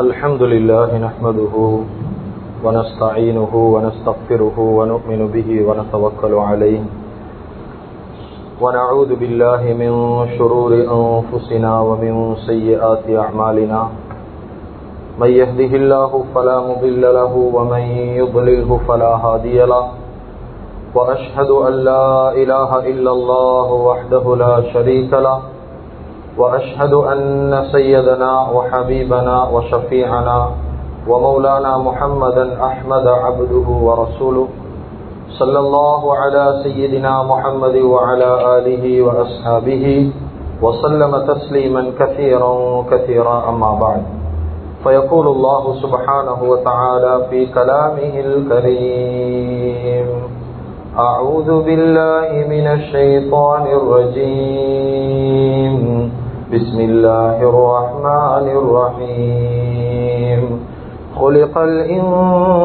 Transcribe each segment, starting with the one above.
الحمد لله نحمده ونستعينه ونستغفره ونؤمن به ونتوكل عليه ونعوذ بالله من شرور أنفسنا ومن سيئات أعمالنا من يهده الله فلا مضل له ومن يضلله فلا هادي له وأشهد أن لا إله إلا الله وحده لا شريك له وأشهد أن سيدنا وحبيبنا وشفيعنا ومولانا محمدا أحمد عبده ورسوله صلى الله على سيدنا محمد وعلى آله وأصحابه وسلم تسليما كثيرا كثيرا أما بعد فيقول الله سبحانه وتعالى في كلامه الكريم أعوذ بالله من الشيطان الرجيم بسم الله الرحمن الرحيم خلق الإنسان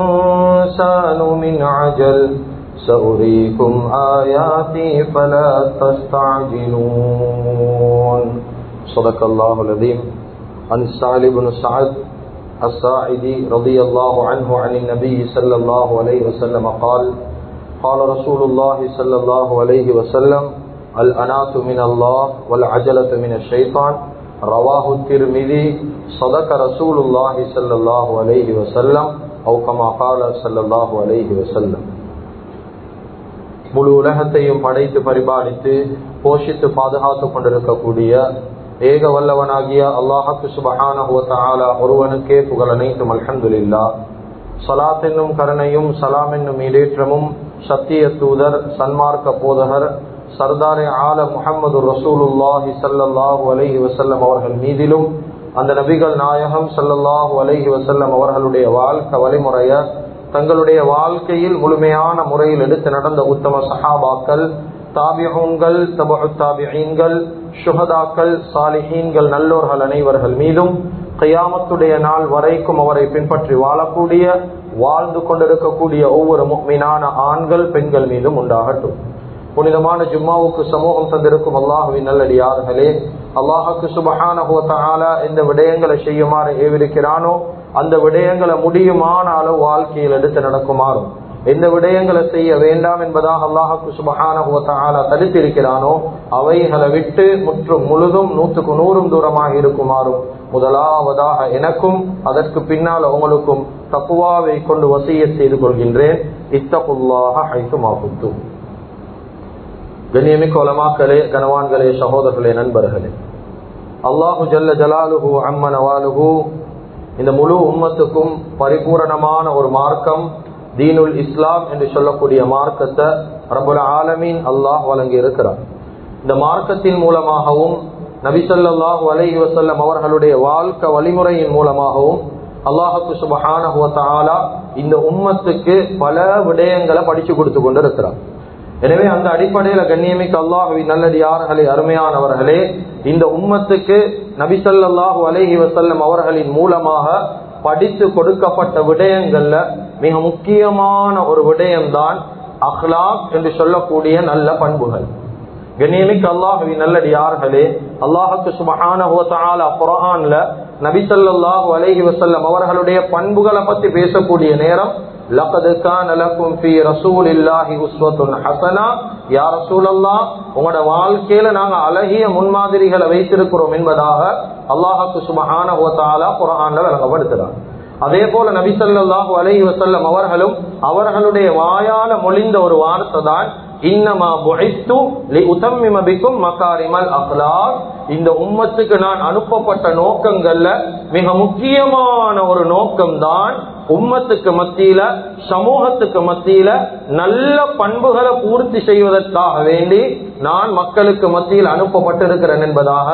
من عجل سأريكم آياتي فلا تستعجلون صدق الله العظيم. عن سهل بن سعد الساعدي رضي الله عنه عن النبي صلى الله عليه وسلم قال قال رسول الله صلى الله عليه وسلم الأنات من الله والعجلة من الشيطان رواه الترمذي صدق رسول الله صلى الله عليه وسلم أو كما قال صلى الله عليه وسلم. முழு உலகத்தையும் படைத்து பரிபாலித்து போஷித்து பாதுகாத்து கொண்டிருக்கக்கூடிய ஏக வல்லவனாகிய அல்லாஹ்வுக்கு சுப்ஹானஹு வ தஆலா ஒருவனுக்கே புகழ் அனைத்தும். அல்ஹம்துலில்லாஹ். ஸலாத் என்னும் கருணையும் சலாம் என்னும் ஈடேற்றமும் சத்திய தூதர் சன்மார்க்க போதகர் சர்தாரே ஆலம் முஹம்மது ரசூலுல்லாஹி ஸல்லல்லாஹு அலைஹி வஸல்லம் அவர்கள் மீதிலும் அந்த நபிகள் நாயகம் ஸல்லல்லாஹு அலைஹி வஸல்லம் அவர்களுடைய வாழ்க்கை வழிமுறைய தங்களுடைய வாழ்க்கையில் முழுமையான முறையில் எடுத்து நடந்த உத்தம சஹாபாக்கள், தாபிஊன்கள், தபஉத் தாபிஈன்கள், ஷுஹதாக்கள், சாலிஹீன்கள், நல்லோர்கள் அனைவர்கள் மீதும் கியாமத்துடைய நாள் வரைக்கும் அவரை பின்பற்றி வாழக்கூடிய வாழ்ந்து கொண்டிருக்கக்கூடிய ஒவ்வொரு முஃமினான ஆண்கள் பெண்கள் மீதும் உண்டாகட்டும். புனிதமான ஜும்மாவுக்கு சமூகம் தந்திருக்கும் அல்லாஹுவின் நல்லடியார்களே, அல்லாஹுக்கு சுப்ஹானஹு வ தஆலா எந்த விடயங்களை செய்யுமாறு ஏவிருக்கிறானோ அந்த விடயங்களை முடியுமான அளவு வாழ்க்கையில் எடுத்து நடக்குமாறும், எந்த விடயங்களை செய்ய வேண்டாம் என்பதாக அல்லாஹுக்கு சுப்ஹானஹு வ தஆலா தடுத்திருக்கிறானோ அவைகளை விட்டு முற்றும் முழுதும் 100க்கு 100 தூரமாக இருக்குமாறும் முதலாவதாக எனக்கும் அதற்கு பின்னால் உங்களுக்கும் தக்வாவை கொண்டு வசியத் செய்து கொள்கின்றேன். இத்தகுல்லாஹ ஹைசுமா குன்தும். கண்ணியமிக்க உலமாக்களே, கனவான்களே, சகோதரர்களே, நண்பர்களே, அல்லாஹு ஜல்ல ஜலாலுஹு அம்ம நவாலுஹு இந்த முழு உம்மத்துக்கும் பரிபூரணமான ஒரு மார்க்கம் தீனுல் இஸ்லாம் என்று சொல்லக்கூடிய மார்க்கத்தை ரப்புல் ஆலமீன் அல்லாஹ் வழங்கி இருக்கிறார். இந்த மார்க்கத்தின் மூலமாகவும் நபி ஸல்லல்லாஹு அலைஹி வஸல்லம் அவர்களுடைய வாழ்க்கை வழிமுறையின் மூலமாகவும் அல்லாஹ்வுக்கு சுப்ஹானஹு வ தஆலா இந்த உம்மத்துக்கு பல விடயங்களை படிச்சு கொடுத்து கொண்டு இருக்கிறார். எனவே அந்த அடிப்படையில கண்ணியமிக்க அல்லாஹ்வின் நல்லடியார்களே, அருமையானவர்களே, இந்த உம்மத்துக்கு நபி ஸல்லல்லாஹு அலைஹி வஸல்லம் அவர்களின் மூலமாக படித்து கொடுக்கப்பட்ட விடயங்கள்ல மிக முக்கியமான ஒரு விடயம்தான் அக்லாக் என்று சொல்லக்கூடிய நல்ல பண்புகள். கண்ணியமிக்க அல்லாஹ்வின் நல்லடியார்களே, அல்லாஹ்வுக்கு சுப்ஹானஹு வ தஆலா குர்ஆன்ல நபி ஸல்லல்லாஹு அலைஹி வஸல்லம் அவர்களுடைய பண்புகளை பத்தி பேசக்கூடிய நேரம் லகத் கான லகும் ஃபீ ரசூலில்லாஹி உஸ்வத்துன் ஹஸனா, யா ரசூலல்லாஹ் உங்களோட வாழ்க்கையில நாங்க அழகிய முன்மாதிரிகளை வைத்திருக்கிறோம் என்பதாக அல்லாஹ்வுக்கு சுப்ஹானஹு வ தஆலா குர்ஆன்ல விளங்கப்படுத்துறார். அதே போல நபி ஸல்லல்லாஹு அலைஹி வஸல்லம் அவர்களும் அவர்களுடைய வாயால மொழிந்த ஒரு வார்த்தை தான் இன்னமா புஇஸ்து லிஉதம்மிம பிக்கும் மகாரிமல் அக்லாக். இந்த உம்மத்துக்கு நான் அனுப்பப்பட்ட நோக்கங்கள்ல மிக முக்கியமான ஒரு நோக்கம்தான் உம்மத்துக்கு மத்தியில, சமூகத்துக்கு மத்தியில நல்ல பண்புகளை பூர்த்தி செய்வதற்காக வேண்டி நான் மக்களுக்கு மத்தியில் அனுப்பப்பட்டிருக்கிறேன் என்பதாக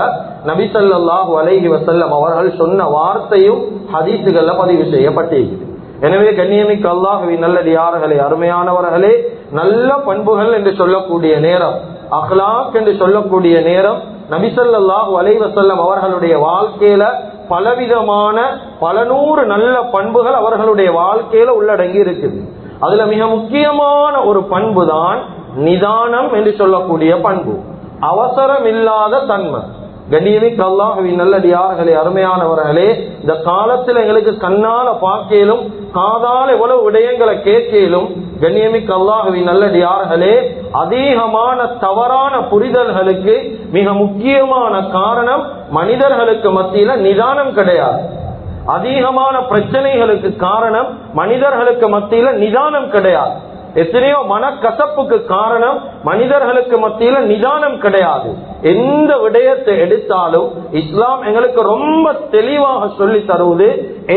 நபி ஸல்லல்லாஹு அலைஹி வஸல்லம் அவர்கள் சொன்ன வார்த்தையும் ஹதீஸுகள்ல பதிவு செய்யப்பட்டிருக்கிறது. எனவே கண்ணியமிக்க அல்லாஹ்வின் நல்லடியார்களே, அருமையானவர்களே, நல்ல பண்புகள் என்று சொல்லக்கூடிய நேரம், அக்லாக் என்று சொல்லக்கூடிய நேரம் நபி ஸல்லல்லாஹு அலைஹி வஸல்லம் அவர்களுடைய வாழ்க்கையில பலவிதமான பல நூறு நல்ல பண்புகள் அவர்களுடைய வாழ்க்கையில உள்ளடங்கி இருக்குது. அதுல மிக முக்கியமான ஒரு பண்பு தான் நிதானம் என்று சொல்லக்கூடிய பண்பு. அவசரம் இல்லாத தன்மை. கண்ணியமிக்க அல்லாஹ்வின் நல்லடியார்களே, அருமையானவர்களே, இந்த காலத்தில் எங்களுக்கு கண்ணால பார்க்கலும் காதால எவ்வளவு விடயங்களை கேட்கலும். கண்ணியமிக்க அல்லாஹ்வின் நல்லடியார்களே, அதிகமான தவறான புரிதல்களுக்கு மிக முக்கியமான காரணம் மனிதர்களுக்கு மத்தியில நிதானம் கிடையாது. அதிகமான பிரச்சனைகளுக்கு காரணம் மனிதர்களுக்கு மத்தியில நிதானம் கிடையாது. எத்தனையோ மனக்கசப்புக்கு காரணம் மனிதர்களுக்கு மத்தியில நிதானம் கிடையாது. எந்த விடயத்தை எடுத்தாலும் இஸ்லாம் எங்களுக்கு ரொம்ப தெளிவாக சொல்லி தருவது,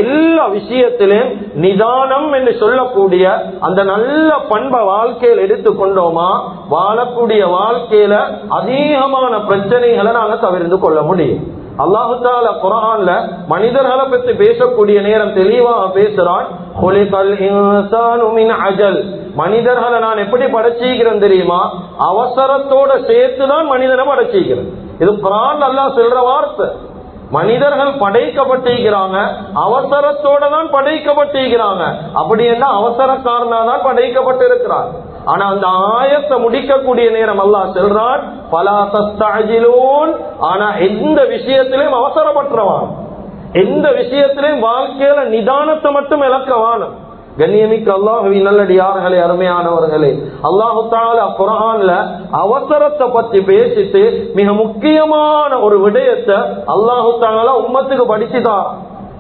எல்லா விஷயத்திலும் நிதானம் என்று சொல்லக்கூடிய அந்த நல்ல பண்பை வாழ்க்கையில் எடுத்துக்கொண்டோமா, வாழக்கூடிய வாழ்க்கையில அதிகமான பிரச்சனைகளை நாங்க தவிர்த்து கொள்ள முடியும். அல்லாஹு தஆலா குர்ஆன்ல மனிதர்களை பற்றி பேசக்கூடிய நேரம் தெளிவாக பேசுறான். குலிகல் இன்சானு மின் அஜல், மனிதர்களை நான் எப்படி படைச்சிக்கிறேன் தெரியுமா? அவசரத்தோட சேர்த்துதான் மனிதனை படைச்சிக்கிறேன். இது குர்ஆன் அல்லாஹ் சொல்ற வார்த்தை. மனிதர்கள் படைக்கப்பட்டிருக்கிறாங்க, அவசரத்தோட தான் படைக்கப்பட்டிருக்கிறாங்க. அப்படி என்ன அவசரக்காரனா தான் படைக்கப்பட்டிருக்கிறார். ஆனா அந்த ஆயத்தை முடிக்கக்கூடிய நேரம் அல்லாஹ் சொல்றான், பலா தஸ்தஅஜிலூன், ஆனா எந்த விஷயத்திலும் அவசரப்பட்டவான், எந்த விஷயத்திலும் வாழ்க்கையில நிதானத்தை மட்டும் இழக்கவான். கண்ணியமிக்க அல்லாஹ்வின் நல்லடியார்களே, அருமையானவர்களே, அல்லாஹு தஆலா குர்ஆன்ல அவசரத்தை பத்தி பேசிட்டு மிக முக்கியமான ஒரு விடயத்தை அல்லாஹு தஆலா உம்மத்துக்கு படிச்சுதான்.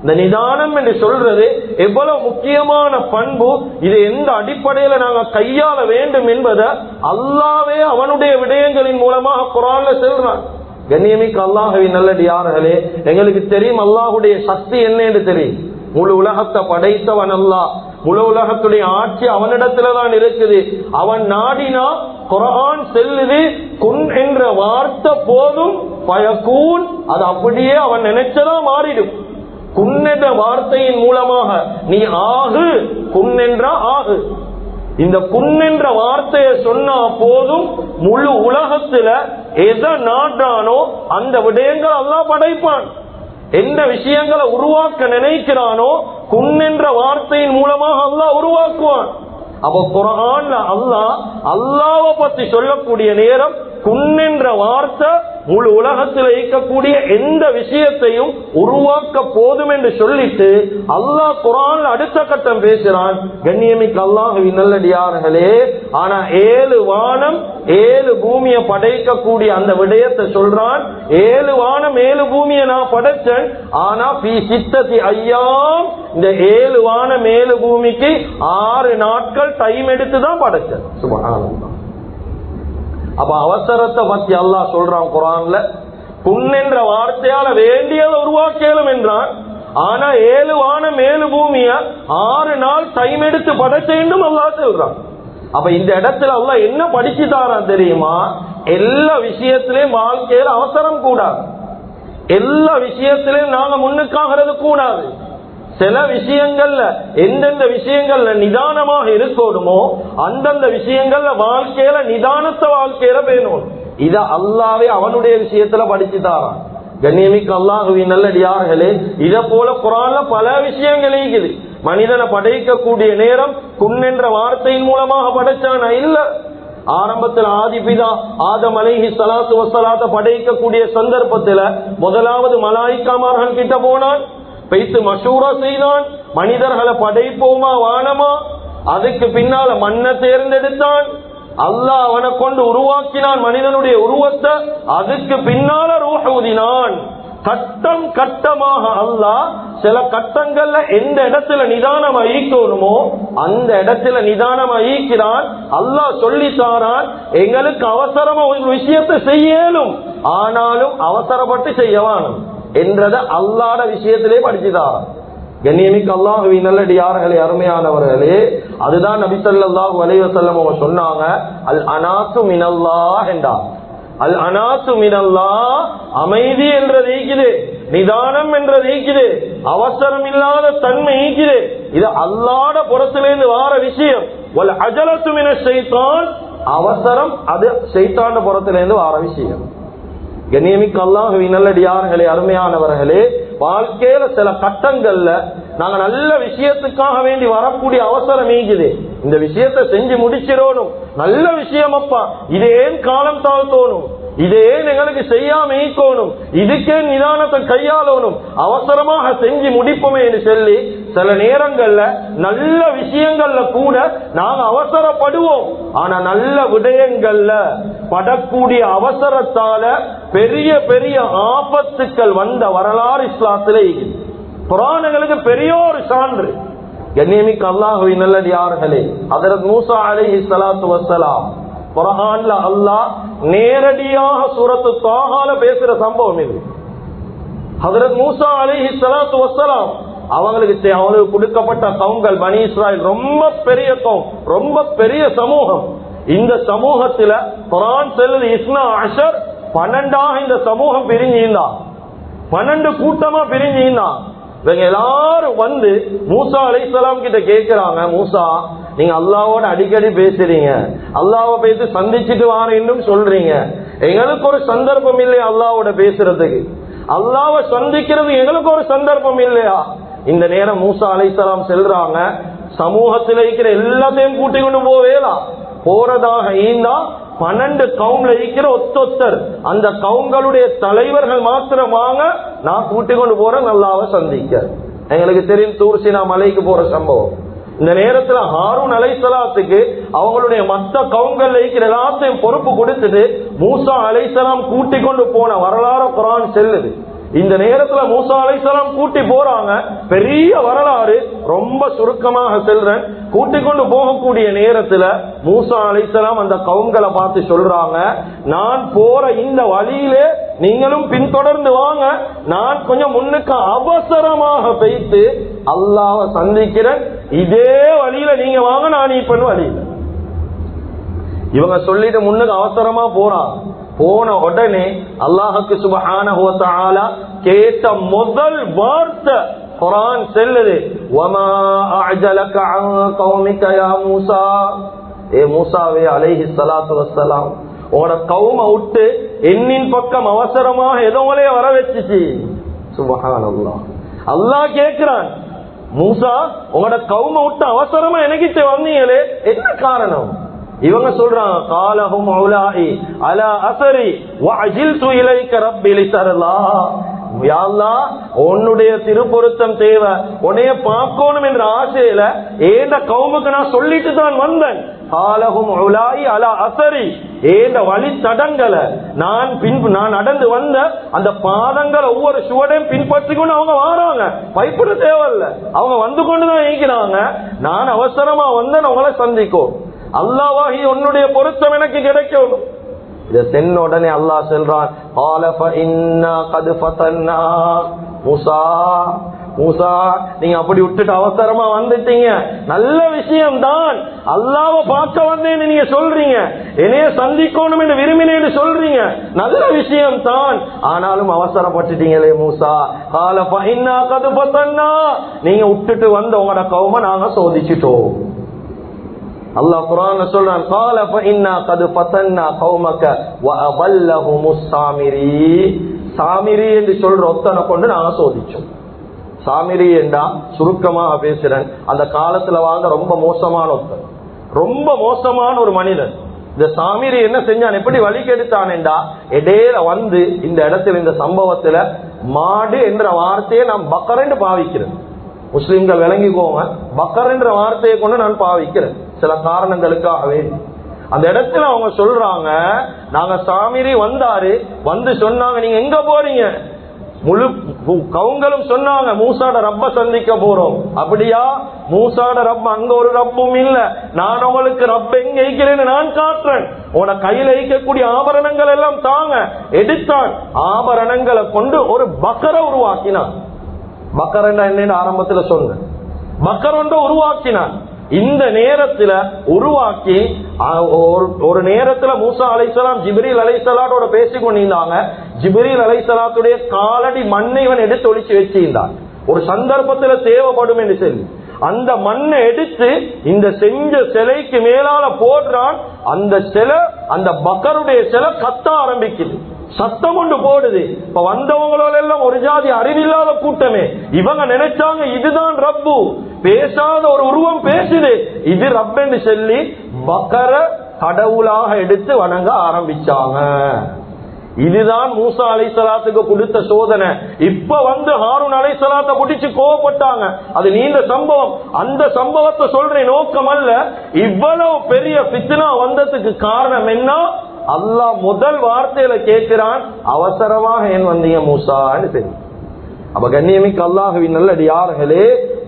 இந்த நிதானம் என்று சொல்றது எவ்வளவு முக்கியமான பண்பு, இது எந்த அடிப்படையில நாங்க கையாள வேண்டும் என்பதை அல்லாஹ்வே அவனுடைய விடயங்களின் மூலமாக குர்ஆன்ல சொல்றான். கண்ணியமிக்க அல்லாஹ்வின் நல்லடியார்களே, எங்களுக்கு தெரியும் அல்லாஹ்வுடைய சக்தி என்ன என்று தெரியும். முழு உலகத்தை படைத்தவன் அல்லாஹ், முழு உலகத்துடைய ஆட்சி அவனிடத்துலதான் இருக்குது. அவன் நாடினா குர்ஆன் செல்லுது, குன் என்ற வார்த்தை போதும், பயக்கூன், அது அப்படியே அவன் நினைச்சதா மாறிடும். குன் என்ற வார்த்தையின் மூலமாக நீ ஆகு, குன் என்றா ஆகு. இந்த குன் என்ற வார்த்தையை சொன்னா போதும், முழு உலகத்துல எதை நாட்டானோ அந்த விடயங்கள் அல்லாஹ் படைப்பான். எந்த விஷயங்களை உருவாக்க நினைக்கிறானோ குன் என்ற வார்த்தையின் மூலமாக அல்லாஹ் உருவாக்குவான். அப்ப குர்ஆன்ல அல்லாஹ்வை பத்தி சொல்லக்கூடிய நேரம் குன் என்ற வார்த்தை முழு உலகத்தில் இருக்கக்கூடிய எந்த விஷயத்தையும் உருவாக்க போதும் என்று சொல்லிட்டு அல்லாஹ் குர்ஆன்ல அடுத்த கட்டம் பேசுறான். கண்ணியமிக்க அல்லாஹ்வின் நல்லடியார்களே, ஆனா 7 வானம் 7 பூமியை படைக்கக்கூடிய அந்த விடயத்தை சொல்றான். 7 வானம் 7 பூமியை நான் படைச்சேன், ஆனா ஃபீ சித்தத்தி அய்யாம், இந்த 7 வானம் 7 பூமிக்கு 6 நாட்கள் டைம் எடுத்துதான் படைச்சேன். சுப்ஹானல்லாஹ். அப்ப அவசரத்தை பத்தி அல்லாஹ் சொல்றான் குர்ஆன்ல. குன் என்ற வார்த்தையால வேண்டியதை உருவாக்கலும் என்றான். ஆனா 7 வானம் 7 பூமிய 6 நாள் டைம் எடுத்து படைச்ச வேண்டும் அல்லாஹ் சொல்றான். அப்ப இந்த இடத்துல அல்லாஹ் என்ன படிச்சுதாரான் தெரியுமா? எல்லா விஷயத்திலையும் வாழ்க்கையில அவசரம் கூடாது, எல்லா விஷயத்திலையும் நாங்க முன்னுக்காகிறது கூடாது. சில விஷயங்கள்ல எந்தெந்த விஷயங்கள்ல நிதானமாக இருக்கணுமோ அந்தந்த விஷயங்கள்ல வாழ்க்கையில நிதானத்தை வாழ்க்கையில வேணும். இத அல்லாஹ்வே அவனுடைய விஷயத்துல படிச்சுதாரான். கண்ணியமிக்க அல்லாஹ்வின் நல்லடியார்களே, இத போல குர்ஆன்ல பல விஷயங்கள் இருக்குது. மனிதனை படைக்கக்கூடிய நேரம் குன் என்ற வார்த்தையின் மூலமாக படைச்சானா இல்ல. ஆரம்பத்தில் ஆதிபிதா ஆதம் அலைஹி ஸலாத்து வஸ்ஸலாத்தை படைக்கக்கூடிய சந்தர்ப்பத்துல முதலாவது மலாயிக்காமார்கள் கிட்ட போனான், பேசி மஷூரா செய்தான், மனிதர்களை படைப்போமா வானமா. அதுக்கு பின்னால மண்ணை தேர்ந்தெடுத்தான், அல்லாஹ் அவனை கொண்டு உருவாக்கினான் மனிதனுடைய உருவத்தை. அதுக்கு பின்னால ரூஹ் ஊதினான். கட்டம் கட்டமாக அல்லாஹ் சில கட்டங்கள்ல எந்த இடத்துல நிதானம் ஈக்கணுமோ அந்த இடத்துல நிதானம் ஈக்கிறான். அல்லாஹ் சொல்லி தாரான், எங்களுக்கு அவசரமா ஒரு விஷயத்தை செய்யலும், ஆனாலும் அவசரப்பட்டு செய்யவானும் என்றத அல்லாஹ்வுடைய விஷயத்திலே படிச்சுதான். கண்ணியமிக்க அல்லாஹ்வின் நல்லடியார்களே, அருமையானவர்களே, அதுதான் நபி ஸல்லல்லாஹு அலைஹி வஸல்லம் அவங்க சொன்னாங்க, அல் அனாசு மினல்லாஹ் என்றார். அல் அனாசு மினல்லாஹ், அமைதி என்றது ஈக்குது, நிதானம் என்றது ஈக்குது, அவசரம் இல்லாத தன்மை ஈக்குது. இது அல்லாஹ்வுடைய புறத்திலிருந்து வார விஷயம். வல் அஜலத்து மினஷ் ஷைத்தான், அவசரம் அது ஷைத்தானுடைய புறத்திலிருந்து வார விஷயம். கண்ணியமிக்க அல்லாஹ்வின் நல்லடியார்களே, அருமையானவர்களே, வாழ்க்கையில சில கட்டங்கள்ல நாங்க நல்ல விஷயத்துக்காக வேண்டி வரக்கூடிய அவசரம் ஈக்குது. இந்த விஷயத்தை செஞ்சு முடிச்சிடணும், நல்ல விஷயம் அப்பா, இது ஏன் காலம் தாழ்த்தோணும், இதே எங்களுக்கு செய்யாம ஈக்கணும், இதுக்கே நிதானத்தை கையாளணும், அவசரமாக செஞ்சு முடிப்போமே என்று சொல்லி சில நேரங்கள்ல நல்ல விஷயங்கள்ல கூட நாங்க அவசரப்படுவோம். ஆனா நல்ல விடயங்கள்ல படக்கூடிய அவசரத்தால பெரிய பெரிய ஆபத்துக்கள் வந்த வரலாறு இஸ்லாத்திலே குர்ஆனுக்கு பெரிய ஒரு சான்று. கண்ணியமிக்க அல்லாஹ்வின் நல்லடியார்களே, ஹஜ்ரத் மூசா அலைஹிஸ்ஸலாத்து வஸ்ஸலாம் குர்ஆன்ல அல்லாஹ் நேரடியாக சூரத்து தாஹால பேசுற சம்பவம் இது. ஹஜ்ரத் மூசா அலைஹிஸ்ஸலாத்து வஸ்ஸலாம் அவங்களுக்கு கொடுக்கப்பட்ட கவுங்கள் பனி இஸ்ராயில் ரொம்ப பெரிய கவும், ரொம்ப பெரிய சமூகம். இந்த சமூகத்துல குர்ஆன் சொல்லுது இஸ்னா அஷர் 12 இந்த சமூகம் பிரிஞ்சிருந்தா, 12 கூட்டமா பிரிஞ்சிருந்தா. இவங்க எல்லாரும் வந்து மூசா அலைஹிஸ்ஸலாம் கிட்ட கேட்கிறாங்க, மூசா நீங்க அல்லாஹ்வோட அடிக்கடி பேசுறீங்க, அல்லாஹ்வை பேசி சந்திச்சுட்டு வாரேன்னு சொல்றீங்க, எங்களுக்கு ஒரு சந்தர்ப்பம் இல்லையா அல்லாஹ்வோட பேசுறதுக்கு, அல்லாஹ்வை சந்திக்கிறது எங்களுக்கு ஒரு சந்தர்ப்பம் இல்லையா? இந்த நேரம் மூசா அலைஹிஸ்ஸலாம் செல்றாங்க, சமூகத்தில் இருக்கிற எல்லாத்தையும் கூட்டி கொண்டு போவேலாம். போறதாக ஈந்தா 12 கவும்ல இருக்கிற ஒத்தொத்தர் அந்த கவுங்களுடைய தலைவர்கள் மாத்திரம் வாங்க, நான் கூட்டி கொண்டு போறேன் அல்லாஹ்வை சந்திக்க. எங்களுக்கு தெரியும் தூர் சீனா மலைக்கு போற சம்பவம். இந்த நேரத்துல ஹாரூன் அலைஹிஸ்ஸலாத்துக்கு அவங்களுடைய மற்ற கவுங்கள்ல இருக்கிற எல்லாத்தையும் பொறுப்பு கொடுத்துட்டு மூசா அலைஹிஸ்ஸலாம் கூட்டி கொண்டு போன வரலாறு குர்ஆன் செல்லுது. இந்த நேரத்துல மூசா அலைஹிஸ்ஸலாம் கூட்டி போறாங்க, பெரிய வரலாறு, ரொம்ப சுருக்கமாக செல்றேன். கூட்டி கொண்டு போகக்கூடிய நேரத்துல மூசா அலைஹிஸ்ஸலாம் அந்த கவுங்களை பார்த்து சொல்றாங்க, நான் போற இந்த வழியிலே நீங்களும் பின்தொடர்ந்து வாங்க, நான் கொஞ்சம் முன்னுக்கு அவசரமாக போயிட்டு அல்லாஹ்வை சந்திக்கிறேன், இதே வழியில நீங்க வாங்க, நான் இப்ப வழியில. இவங்க சொல்லிட்டு முன்னுக்கு அவசரமா போறாங்க. போன உடனே அல்லாஹ்வுக்கு சுப்ஹானஹு வ தஆலா கேட்ட முதல் வார்த்தை குர்ஆன் சொல்லுது, வமா அஅஜலக அன் கௌமிக யா மூசா. ஏ மூசாவே அலைஹிஸ்ஸலாத்து வஸ்ஸலாம், உங்களோட கௌம விட்டு என்னின் பக்கம் அவசரமாக எதோலே வர வச்சுச்சு. சுப்ஹானல்லாஹ். அல்லாஹ் கேட்கிறான், மூசா உங்களோட கௌம விட்டு அவசரமா எனக்கிட்ட வந்தீங்களே, என்ன காரணம்? இவங்க சொல்றாங்க, காலஹும் உலாஇ அலா அஸரி வஅஜில்து இலைக ரப்பி லிதர்லா. யா அல்லாஹ், உன்னுடைய திருப்பொருத்தம் தேவை, உன்னைய பார்க்கணும் என்ற ஆசையில ஏண்ட கௌமுக்கு நான் சொல்லிட்டு தான் வந்தேன். காலஹும் உலாஇ அலா அஸரி, ஏண்ட வழி தடங்களை நான் நடந்து வந்த அந்த பாதங்களை ஒவ்வொரு சுவடையும் பின்பற்றி கொண்டு அவங்க வாராங்க. பயப்பட தேவையில்ல, அவங்க வந்து கொண்டுதான் இருக்கிறாங்க. நான் அவசரமா வந்தேன் உங்களை சந்திக்கும், அல்லாஹ்வாஹி உன்னுடைய பொருத்தம் எனக்கு கிடைக்கும். இத சென்ன உடனே அல்லாஹ் சொல்றான், மூசா மூசா நீங்க அப்படி விட்டுட்டு அவசரமா வந்துட்டீங்க, நல்ல விஷயம் தான், அல்லாஹ்வை பார்க்க வந்தேன்னு நீங்க சொல்றீங்க, என்னைய சந்திக்கணும் என்று விரும்பினேன்னு சொல்றீங்க, நல்ல விஷயம் தான், ஆனாலும் அவசரப்பட்டுட்டீங்களே மூசா. கால ஃபஇன்னா கத் ஃபதன்னா, நீங்க விட்டுட்டு வந்த உங்களோட கௌம நாங்க சோதிச்சிட்டோம். அல்லாஹ் குர்ஆன்ல சொல்றான், قال فإنا قد فتنا قومك وأضلهم السامري. சாமிரி என்று சொல்ற ஒத்தனை கொண்டு நாங்க சோதிச்சோம். சாமிரி என்றா சுருக்கமாக பேசுறேன், அந்த காலத்துல வாழ்ந்த ரொம்ப மோசமான ஒருத்தன், ரொம்ப மோசமான ஒரு மனிதன். இந்த சாமிரி என்ன செஞ்சான், எப்படி வழி கெடுத்தான் என்றா, இடையில வந்து இந்த இடத்துல இந்த சம்பவத்துல மாடு என்ற வார்த்தையை நாம் பக்கரன்னு பாவிக்கிறேன். முஸ்லிம்கள் விளங்கிக்கோங்க, பக்கர் என்ற வார்த்தையை கொண்டு நான் பாவிக்கிறேன் சில காரணங்களுக்காகவே. அந்த இடத்துல அவங்க சொல்றாங்க, நாங்க சாமிரி வந்தாரு, வந்து சொன்னாங்க நீங்க எங்க போறீங்க, முழு கவுங்களும் சொன்னாங்க மூசாட ரப்ப சந்திக்க போறோம். அப்படியா, மூசாட ரப்ப அங்க ஒரு ரப்பும் இல்ல, நான் உங்களுக்கு ரப்ப எங்க இருக்கிறேன்னு நான் காட்டுறேன், உன கையில இருக்கக்கூடிய ஆபரணங்கள் எல்லாம் தாங்க. எடுத்தான், ஆபரணங்களை கொண்டு ஒரு பக்கரை உருவாக்கினான். பக்கரண்டா என்னன்னு ஆரம்பத்துல சொன்னேன், பக்கரண்ட உருவாக்கினான். இந்த நேரத்துல உருவாக்கி ஒரு நேரத்துல மூசா அலைஹிஸ்ஸலாம் ஜிப்ரீல் அலைஹிஸ்ஸலாத்தோட பேசிக் கொண்டிருந்தாங்க. ஜிப்ரீல் அலைஹிஸ்ஸலாத்துடைய காலடி மண்ணை இவன் எடுத்து ஒளிச்சு வச்சிருந்தான். ஒரு சந்தர்ப்பத்துல தேவைப்படும் என்று சொல்லி அந்த மண்ணை எடுத்து இந்த செஞ்ச சிலைக்கு மேலால போடுறான். அந்த சிலை, அந்த பக்கருடைய சிலை கத்த ஆரம்பிக்குது, சத்தம் கொண்டு போடுது. இப்ப வந்தவங்களோட எல்லாம் ஒரு ஜாதி அறிவில்லாத கூட்டமே, இவங்க நினைச்சாங்க இதுதான் ரப்பு, பேசாத ஒரு உருவம் பேசுது, இது ரப்புன்னு சொல்லி பக்கர கடவுளாக எடுத்து வணங்க ஆரம்பிச்சாங்க. இதுதான் மூசா அலைஹிஸ்ஸலாத்துக்கு கொடுத்த சோதனை. இப்ப வந்து ஹாரூன் அலைஹிஸ்ஸலாத்தை பிடிச்சு கோவப்பட்டாங்க. அது நீண்ட சம்பவம். அந்த சம்பவத்தை சொல்ற நோக்கம் அல்ல. இவ்வளவு பெரிய ஃபித்னா வந்ததுக்கு காரணம் என்ன? அல்லாஹ் முதல் வார்த்தையில கேட்கிறான், அவசரமாக ஏன் வந்தீங்க மூசான்னு தெரியும். அப்ப கண்ணியமிக்க அல்லாஹ்வின் நல்லடியார்களே,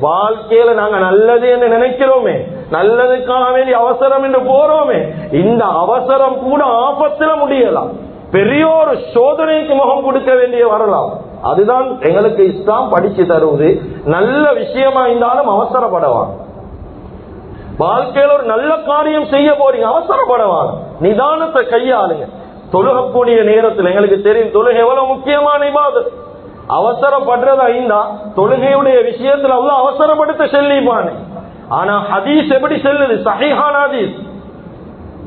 வாழ்க்கையில நாங்க நல்லது என்று நினைக்கிறோமே, நல்லதுக்காக வேண்டிய அவசரம் என்று போறோமே, இந்த அவசரம் கூட ஆபத்துல முடியலாம், பெரிய ஒரு சோதனைக்கு முகம் கொடுக்க வேண்டிய வரலாம். அதுதான் எங்களுக்கு இஸ்லாம் படிச்சு தருவது. நல்ல விஷயமா இருந்தாலும் அவசரப்படவான். வாழ்க்கையில் ஒரு நல்ல காரியம் செய்ய போறீங்க, அவசரப்படவான், நிதானத்தை கையாளுங்க. தொழுகக்கூடிய நேரத்தில் எங்களுக்கு தெரியும் தொழுகை எவ்வளவு முக்கியமான இபாதத். அவசரப்படுறதா இருந்தா தொழுகையுடைய விஷயத்துல அல்லாஹ் அவசரப்படுத்த சொல்லிப்பானே. ஆனா ஹதீஸ் எப்படி செல்லுது? சஹீஹான ஹதீஸ்,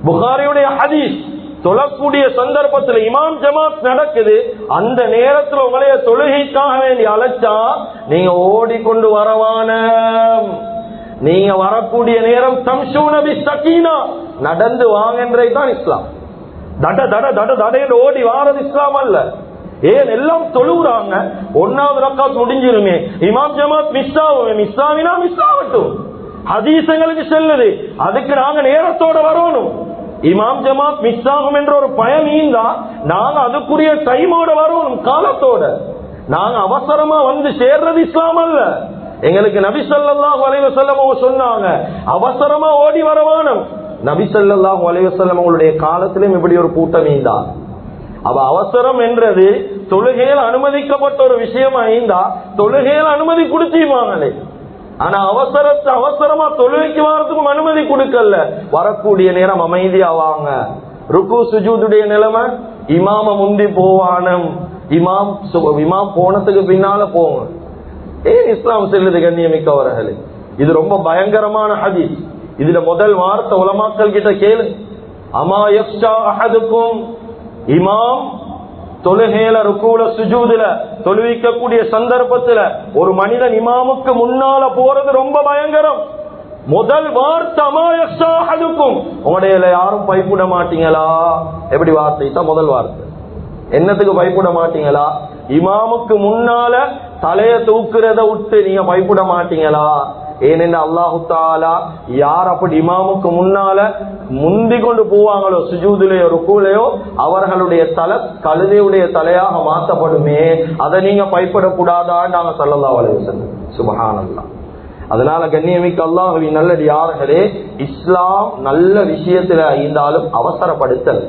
புகாரியுடைய ஹதீஸ். தொழக்கூடிய சந்தர்ப்பத்தில் இமாம் ஜமாத் நடக்குது, அந்த நேரத்தில் உங்களைய தொழுகைக்காக வேண்டி அழைச்சா நீங்க ஓடிக்கொண்டு வரவான. நீங்க வரக்கூடிய நேரம் தம்ஷூன பிஸ்ஸகீனா, நடந்து வாங்கன்றதுதான் இஸ்லாம். தட தட தட தட என்று ஓடி வாரது இஸ்லாம் அல்ல. ஏன் எல்லாம் தொழுகிறாங்க, ஒன்னாவது ரக்காத் முடிஞ்சிருமே, இமாம் ஜமாத் மிஸ் ஆகும், மிஸ் ஆகினா மிஸ் ஆகட்டும். ஹதீஸங்களுக்கு செல்லுது, அதுக்கு நாங்க நேரத்தோட வரணும். இமாம் ஜமாத் மிஸ் ஆகும் என்ற ஒரு பயம் இருந்தா நாங்க அதுக்குரிய டைமோட வரணும், காலத்தோட. நாங்க அவசரமா வந்து சேர்றது இஸ்லாம் அல்ல. எங்களுக்கு நபி ஸல்லல்லாஹு அலைஹி வஸல்லம் சொன்னாங்க, அவசரமா ஓடி வரவானம். நபி ஸல்லல்லாஹு அலைஹி வஸல்லம் அவங்களுடைய காலத்திலும் இப்படி ஒரு கூட்டம் இருந்தா. அவ அவசரம் என்றது தொழுகையில் அனுமதிக்கப்பட்ட ஒரு விஷயமா இருந்தா தொழுகையில் அனுமதி கொடுத்தீவாங்களே. ஆனா அவசரமா தொழுகைக்கு வாரத்துக்கும் அனுமதி கொடுக்கல. வரக்கூடிய நேரம் அமைதியா வாங்க. ருக்கு சுஜூதுடைய நிலைமை, இமாம முந்தி போவானம், இமாம் போனதுக்கு பின்னால போங்க. ஏன் இஸ்லாம் செல்லுது கண்ணியமிக்கவர்களே? இது ரொம்ப பயங்கரமான ஹதீஸ். இதுல முதல் வார்த்தை உலமாக்கள் கிட்ட கேளு, அமா யக்ஷா அஹதுக்கும், இமாம் தொழுகையில ருக்குல சுஜூதுல தொழுவிக்கக்கூடிய சந்தர்ப்பத்துல ஒரு மனிதன் இமாமுக்கு முன்னால போறது ரொம்ப பயங்கரம். முதல் வார்த்தை அமா யக்ஷா அஹதுக்கும், உங்களுடைய யாரும் பயப்பட மாட்டீங்களா? எப்படி வார்த்தை தான் முதல் வார்த்தை. என்னத்துக்கு பயப்பட மாட்டீங்களா? இமாமுக்கு முன்னால தலைய தூக்குறத விட்டு நீங்க பயப்பட மாட்டீங்களா? ஏனென்று அல்லாஹு தஆலா யார் அப்படி இமாமுக்கு முன்னால முந்தி கொண்டு போவாங்களோ சுஜூதுலையோ ருக்குலையோ அவர்களுடைய தலை கழுதையுடைய தலையாக மாற்றப்படுமே, அதை நீங்க பயப்படக்கூடாதான்னு நாங்க ஸல்லல்லாஹு அலைஹி வஸல்லம். சுப்ஹானல்லாஹ். அதனால கண்ணியமிக்க அல்லாஹ்வின் நல்லடியார்களே, இஸ்லாம் நல்ல விஷயத்துல இருந்தாலும் அவசரப்படுத்தல்.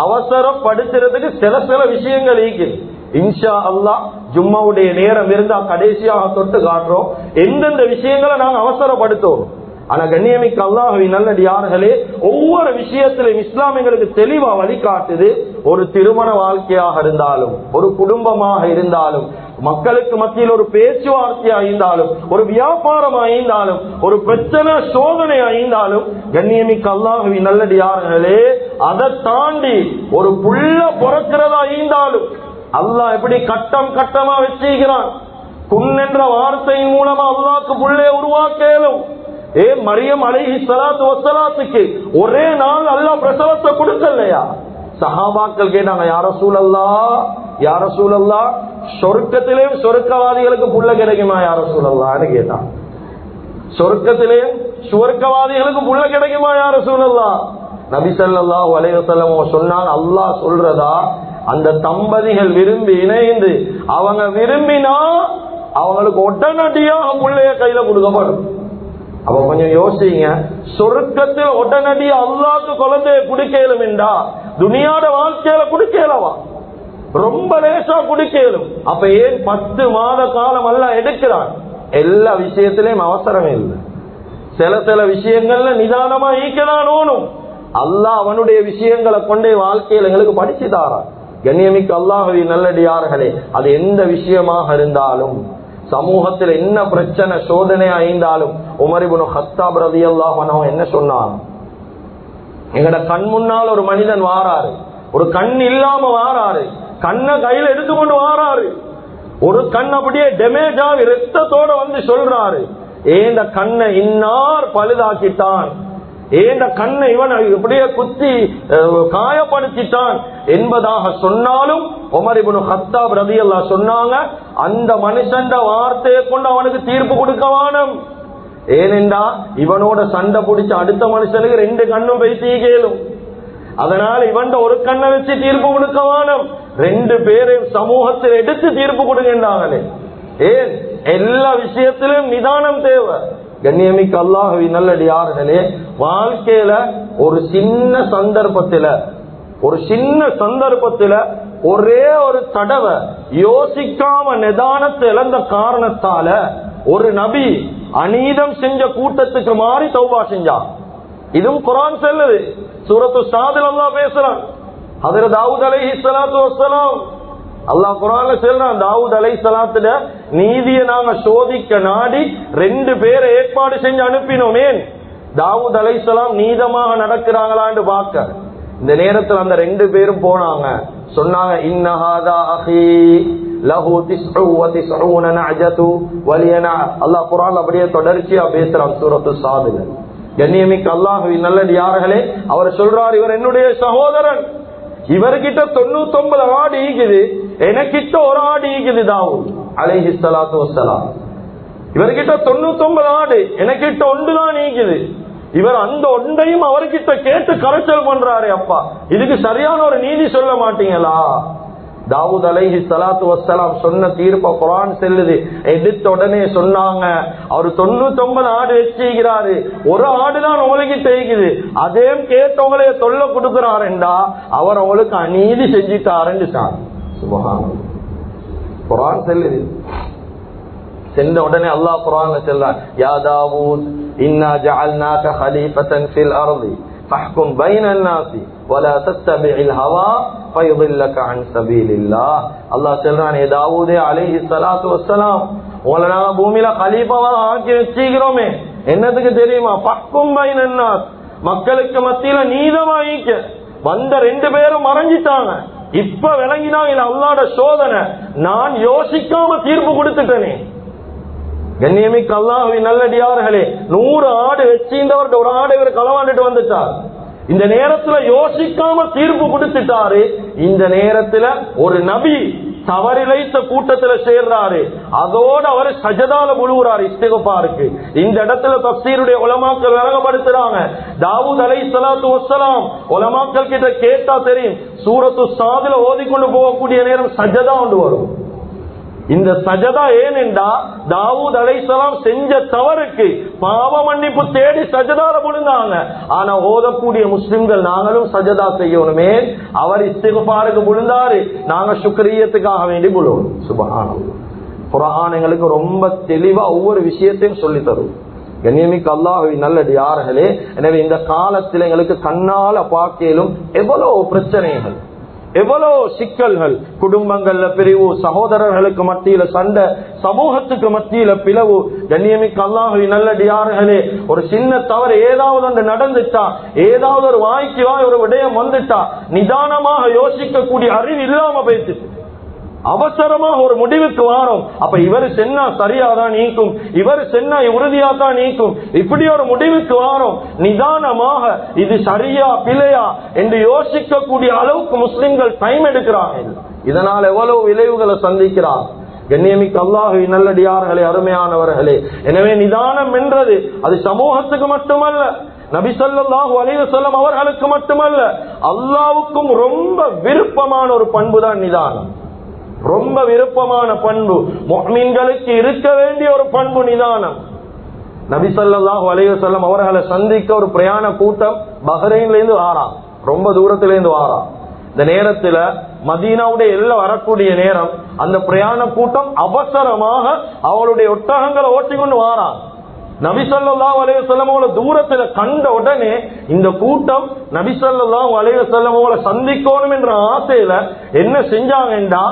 அவசரப்படுத்துறதுக்கு சில விஷயங்கள் இருக்குது. இன்ஷா அல்லாஹ் ஜும்மாவுடைய நேரம் இருந்தா கடைசியாக தொட்டு காட்டுறோம் எந்தெந்த விஷயங்களை நாங்க அவசரப்படுத்தோம். ஆனா கண்ணியமிக்க அல்லாஹ்வின் நல்லடியார்களே, ஒவ்வொரு விஷயத்திலும் இஸ்லாம் எங்களுக்கு தெளிவா வழிகாட்டுது. ஒரு திருமண வாழ்க்கையாக இருந்தாலும், ஒரு குடும்பமாக இருந்தாலும், மக்களுக்கு மத்தியில் ஒரு பேச்சுவார்த்தையா இருந்தாலும், ஒரு வியாபாரம் இருந்தாலும், ஒரு பிரச்சனை சோதனை இருந்தாலும், கண்ணியமிக்க அல்லாஹ்வின் நல்லடியார்களே, அதை தாண்டி ஒரு புள்ள பிறக்கிறதா இருந்தாலும் அல்லாஹ் எப்படி கட்டம் கட்டமா வச்சிருக்கிறான். குன் என்ற வார்த்தையின் மூலமா அல்லாஹ்க்கு புள்ளைய உருவாக்கலும். மரியம் அலைஹிஸ்ஸலாத்து வஸ்ஸலாத்துக்கு ஒரே நாள் அல்லாஹ் பிரசவத்தை கொடுக்கலையா? சஹாபாக்கள் கேட்டாங்க, யா ரசூலல்லாஹ், யா ரசூலல்லாஹ், சொர்க்கத்திலே சொர்க்கவாதிகளுக்கு புள்ள கிடைக்குமா யா ரசூலல்லாஹ்னு கேட்டான். சொர்க்கத்திலே சுவர்க்கவாதிகளுக்கு புள்ள கிடைக்குமா யா ரசூலல்லாஹ்? நபி ஸல்லல்லாஹு அலைஹி வஸல்லம் சொன்னாங்க, அல்லாஹ் சொல்றதா, அந்த தம்பதிகள் விரும்பி இணைந்து அவங்க விரும்பினா அவங்களுக்கு உடனடியாக பிள்ளைய கையில கொடுக்கப்படும். அப்ப கொஞ்சம் யோசிங்க, சொர்க்கத்தில் உடனடியா அல்லாஹ்க்கு குழந்தைய குடிக்கலும் என்றா துனியாட வாழ்க்கையில குடிக்கலவா? ரொம்ப லேசா குடிக்கலும். அப்ப ஏன் 10 மாத காலம் அல்லாஹ் எடுக்கிறான்? எல்லா விஷயத்திலையும் அவசரமே இல்லை. சில விஷயங்கள்ல நிதானமா ஈக்கதான் ஓணும். அல்லாஹ் அவனுடைய விஷயங்களை கொண்டே வாழ்க்கையில் எங்களுக்கு படிச்சு தாரான். கண்ணியமிக்க அல்லாஹ்வின் நல்லடியார்களே, அது எந்த விஷயமாக இருந்தாலும், சமூகத்தில் என்ன பிரச்சனை சோதனையா இருந்தாலும், உமர் இப்னு கத்தாப் ரலியல்லாஹு அன்ஹு என்ன சொன்னார்? எங்கட கண் முன்னால் ஒரு மனிதன் வாராரு, ஒரு கண் இல்லாம வாராரு, கண்ணை கையில எடுத்துக்கொண்டு வாராரு, ஒரு கண் அப்படியே டேமேஜ் ஆகி ரத்தத்தோட வந்து சொல்றாரு, இந்த கண்ணை இன்னார் பழுதாக்கிட்டான், ஏண்ட கண்ணை இவன் இப்படியே குத்தி காயப்படுத்திட்டான் என்பதாக சொன்னாலும் உமர் இப்னு கத்தாப் ரலியல்லாஹு சொன்னாங்க, அந்த மனுஷன் வார்த்தையை கொண்டு அவனுக்கு தீர்ப்பு கொடுக்க வேணும். ஏனென்றா இவனோட சண்டை பிடிச்ச அடுத்த மனுஷனுக்கு 2 கண்ணும் பேசி கேளும். அதனால இவன் ஒரு கண்ணை வச்சு தீர்ப்பு கொடுக்க வேணும். 2 பேரையும் சமூகத்தில் எடுத்து தீர்ப்பு கொடுக்கின்றாங்களே. ஏன் எல்லா விஷயத்திலும் நிதானம் தேவை. கண்ணியமிக்க அல்லாஹ்வின் நல்லடியார்களே, வாழ்க்கையில ஒரு சின்ன சந்தர்ப்பத்துல ஒரே ஒரு தடவை யோசிக்காம நிதானத்தை இழந்த காரணத்தால ஒரு நபி அநீதம் செஞ்ச கூட்டத்துக்கு மாறி தௌபா செஞ்சான். இதுவும் குர்ஆன் சொல்லுது. சூரத்து ஸாத்ல அல்லாஹ் பேசுறான். ஹஜ்ரத் தாவூத் அலைஹிஸ்ஸலாத்து வஸ்ஸலாம் அல்லாஹ் குர்ஆன்ல சொல்றான், தாவூத் அலைஹிஸ்ஸலாத்துல நீதியை நாங்க சோதிக்க நாடி 2 பேரை ஏற்பாடு செஞ்சு அனுப்பினோமே. தாவூத் அலைஹிஸ்ஸலாம் நீதமாக நடக்கிறாங்களான்னு பார்க்க இந்த நேரத்தில் அந்த 2 பேரும் போனாங்க. சொன்னாங்க, இன்ன ஹாதா அஹீ லஹு 99 நஅஜது வலியனா. அல்லாஹ் குர்ஆன்ல அப்படியே தொடர்ச்சியா பேசுறான் சூரத்து ஸாத்ல. கண்ணியமிக்க அல்லாஹ்வின் நல்லடியார்களே, அவர் சொல்றார், இவர் என்னுடைய சகோதரன், இவர்கிட்ட 99 ஆடு ஈக்குது, எனக்கிட்ட ஒரு ஆடு ஈக்குது. தாவூத் அலைஹிஸ்ஸலாத்து வஸ்ஸலாம் இவர்கிட்ட 99 ஆடு, எனக்கிட்ட 1 தான் ஈக்குது. இவர் அந்த ஒன்றையும் அவர்கிட்ட கேட்டு கரைச்சல் பண்றாரு. அப்பா, இதுக்கு சரியான ஒரு நீதி சொல்ல மாட்டீங்களா? தாவூத் அலைஹிஸ்ஸலாத்து வஸ்ஸலாம் சொன்ன தீர்ப்ப குர்ஆன் சொல்லுது. எடுத்த உடனே சொன்னாங்க, அவர் 99 ஆடு வச்சுக்கிறாரு, ஒரு ஆடுதான் உங்களுக்கு தேய்க்குது, அதே கேட்டவங்களே தொல்ல கொடுக்கிறாருண்டா அவர் அவங்களுக்கு அநீதி செஞ்சிட்டாருன்னு சுப்ஹானல்லாஹ் குர்ஆன் சொல்லுது. சென்ற உடனே அல்லாஹ் குர்ஆன்ல சொல்றான், யா தாவூத் இன்னா ஜஅல்நாக கலீஃபத்தன் ஃபில் அர்தி ஃபஹ்கும் பைனன் நாஸி வலா தத்தபிஇல் ஹவா ஃபயுதில்லக அன் சபீலில்லாஹ். அல்லாஹ் சொல்றான், ஏ தாவூதே அலைஹிஸ்ஸலாத்து வஸ்ஸலாம், உங்களை நாங்க பூமியில கலீஃபாவா ஆக்கி வச்சிக்கிறோமே, என்னதுக்கு தெரியுமா? ஃபஹ்கும் பைனன் நாஸ், மக்களுக்கு மத்தியில நீதமாயிக்க. வந்த 2 பேரும் மறைஞ்சிட்டாங்க. இப்ப விளங்கினாங்க, இல்ல அல்லாஹ்வோட சோதனை, நான் யோசிக்காம தீர்ப்பு கொடுத்துட்டேனே. கண்ணியமிக்க அல்லாஹ்வின் நல்லடியார்களே, 100 ஆடு வச்சிருந்தவர்கிட்ட ஒரு ஆடு இவர் களவாண்டுட்டு வந்துட்டார். இந்த நேரத்துல யோசிக்காம தீர்ப்பு கொடுத்துட்டாரு. இந்த நேரத்துல ஒரு நபி தவறிழைத்த கூட்டத்துல சேர்றாரு. அதோட அவர் சஜதால விழுகிறாரு இஸ்திக்ஃபாருக்கு. இந்த இடத்துல தஃசீருடைய உலமாக்கள் விளங்கப்படுத்துறாங்க. தாவூத் அலைஹிஸ்ஸலாத்து வஸ்ஸலாம் உலமாக்கள் கிட்ட கேட்டா தெரியும், சூரத்து ஸாத்ல ஓதிக்கொண்டு போகக்கூடிய நேரம் சஜதா கொண்டு வரும். இந்த சஜதா ஏனென்றா தாவூத் அலைஹிஸ்ஸலாம் செஞ்ச தவறுக்கு பாவ மன்னிப்பு தேடி சஜதால விழுந்தாங்க. ஆனா ஓதக்கூடிய முஸ்லிம்கள் நாங்களும் சஜதா செய்யணுமே. அவர் இஸ்திக்ஃபாருக்கு விழுந்தாரு, நாங்க சுக்ரியத்துக்காக வேண்டி விழுவோம். சுப்ஹானல்லாஹ். குர்ஆன் எங்களுக்கு ரொம்ப தெளிவா ஒவ்வொரு விஷயத்தையும் சொல்லி தரும். கண்ணியமிக்க அல்லாஹ்வின் நல்லடியார்களே, எனவே இந்த காலத்தில் எங்களுக்கு கண்ணால பார்க்கலும் எவ்வளவு பிரச்சனைகள், எவ்வளவு சிக்கல்கள், குடும்பங்கள்ல பிரிவு, சகோதரர்களுக்கு மத்தியில சண்டை, சமூகத்துக்கு மத்தியில பிளவு. கண்ணியமிக்க அல்லாஹ்வின் நல்லடியார்களே, ஒரு சின்ன தவறு ஏதாவது ஒன்று நடந்துட்டா, ஏதாவது ஒரு வாய்க்கு வாய் ஒரு விடயம் வந்துட்டா, நிதானமாக யோசிக்கக்கூடிய அறிவு இல்லாம போயிட்டு அவசரமாக ஒரு முடிவுக்கு வாரோம். அப்ப இவர் சென்னா சரியாதான் நீக்கும், இவர் சென்னா உறுதியாதான் நீக்கும், இப்படி ஒரு முடிவுக்கு வாரோம். நிதானமாக இது சரியா பிழையா என்று யோசிக்கக்கூடிய அளவுக்கு முஸ்லிம்கள் டைம் எடுக்கிறாங்க. இதனால் எவ்வளவு விளைவுகளை சந்திக்கிறார். கண்ணியமிக்க அல்லாஹ்வின் நல்லடியார்களே, அருமையானவர்களே, எனவே நிதானம் என்றது அது சமூகத்துக்கு மட்டுமல்ல, நபி ஸல்லல்லாஹு அலைஹி வஸல்லம் அவர்களுக்கு மட்டுமல்ல, அல்லாஹ்வுக்கும் ரொம்ப விருப்பமான ஒரு பண்பு தான் நிதானம். ரொம்ப விருப்பமான பண்பு, முஃமின்களுக்கு இருக்க வேண்டிய ஒரு பண்பு நிதானம். நபி ஸல்லல்லாஹு அலைஹி வஸல்லம் அவர்களை சந்திக்க ஒரு பிரயாண கூட்டம் பஹ்ரைன்ல இருந்து வாராம், ரொம்ப தூரத்துல இருந்து வாராம். இந்த நேரத்துல மதீனாவுடைய எல்லாம் வரக்கூடிய நேரம், அந்த பிரயாண கூட்டம் அவசரமாக அவளுடைய ஒட்டகங்களை ஓட்டிக்கொண்டு வாராம். நபி ஸல்லல்லாஹு அலைஹி வஸல்லம் அவங்கள தூரத்துல கண்ட உடனே இந்த கூட்டம் நபி ஸல்லல்லாஹு அலைஹி வஸல்லம் அவங்கள சந்திக்கணும் என்ற ஆசையில என்ன செஞ்சாங்கன்னா,